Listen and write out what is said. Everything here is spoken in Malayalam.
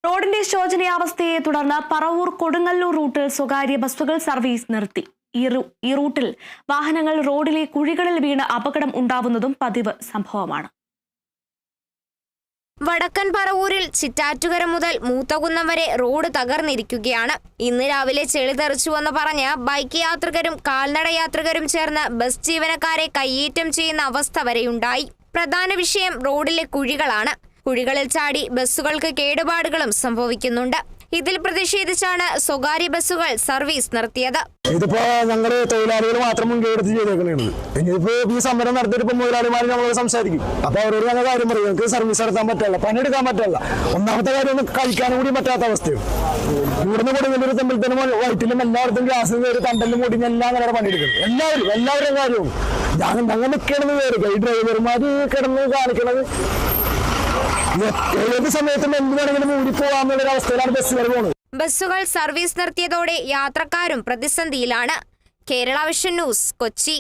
റോഡിന്റെ ശോചനീയാവസ്ഥയെ തുടർന്ന് പറവൂർ കൊടുങ്ങല്ലൂർ റൂട്ടിൽ സ്വകാര്യ ബസ്സുകൾ സർവീസ് നിർത്തി. ഈ റൂട്ടിൽ വാഹനങ്ങൾ റോഡിലെ കുഴികളിൽ വീണ് അപകടം ഉണ്ടാവുന്നതും പതിവ് സംഭവമാണ്. വടക്കൻ പറവൂരിൽ ചിറ്റാറ്റുകര മുതൽ മൂത്തകുന്നം വരെ റോഡ് തകർന്നിരിക്കുകയാണ്. ഇന്ന് രാവിലെ ചെളി തെറിച്ചുവെന്ന് പറഞ്ഞ് ബൈക്ക് യാത്രികരും കാൽനട യാത്രികരും ചേർന്ന് ബസ് ജീവനക്കാരെ കയ്യേറ്റം ചെയ്യുന്ന അവസ്ഥ വരെയുണ്ടായി. പ്രധാന വിഷയം റോഡിലെ കുഴികളാണ്. കുഴികളിൽ ചാടി ബസ്സുകൾക്ക് കേടുപാടുകളും സംഭവിക്കുന്നുണ്ട്. ഇതിൽ പ്രതിഷേധിച്ചാണ് സ്വകാര്യ ബസ്സുകൾ സർവീസ് നിർത്തിയത്. ഇതിപ്പോ ഞങ്ങള് തൊഴിലാളികൾ മാത്രം മുൻകൈയെടുത്ത് ചെയ്തേക്കണേണ്. ഇനിയിപ്പോ ഈ സമരം നടത്തിയിട്ട് മുതലാളിമാർ നമ്മളോട് സംസാരിക്കും. അപ്പൊ അവരോട് ഞങ്ങൾ കാര്യം പറയും, ഞങ്ങൾക്ക് സർവീസ് നടത്താൻ പറ്റില്ല, പണിയെടുക്കാൻ പറ്റില്ല. ഒന്നാമത്തെ കാര്യം ഒന്ന് കഴിക്കാനും കൂടി പറ്റാത്ത അവസ്ഥയും. ഇവിടുന്ന് കൊടുങ്ങല്ലൂർ തമ്മിൽ തന്നെ വയറ്റിലും എല്ലായിടത്തും ഗ്യാസ് കയറി തണ്ടലും മുടിഞ്ഞ് എല്ലാം അങ്ങനെ പണിയെടുക്കണം. എല്ലാവരും കാര്യവും ഞങ്ങൾ നിൽക്കണമെന്ന് കയറുക. ഈ ഡ്രൈവർമാര് കിടന്ന് കാണിക്കണത് ഏത് സമയത്തും എന്ത് വേണമെങ്കിലും ഊരിപ്പോവാന്നുള്ള അവസ്ഥയിലാണ് ബസ്സുകൾ പോകുന്നത്. ബസ്സുകൾ സർവീസ് നിർത്തിയതോടെ യാത്രക്കാരും പ്രതിസന്ധിയിലാണ്. Kerala vision news, Kochi.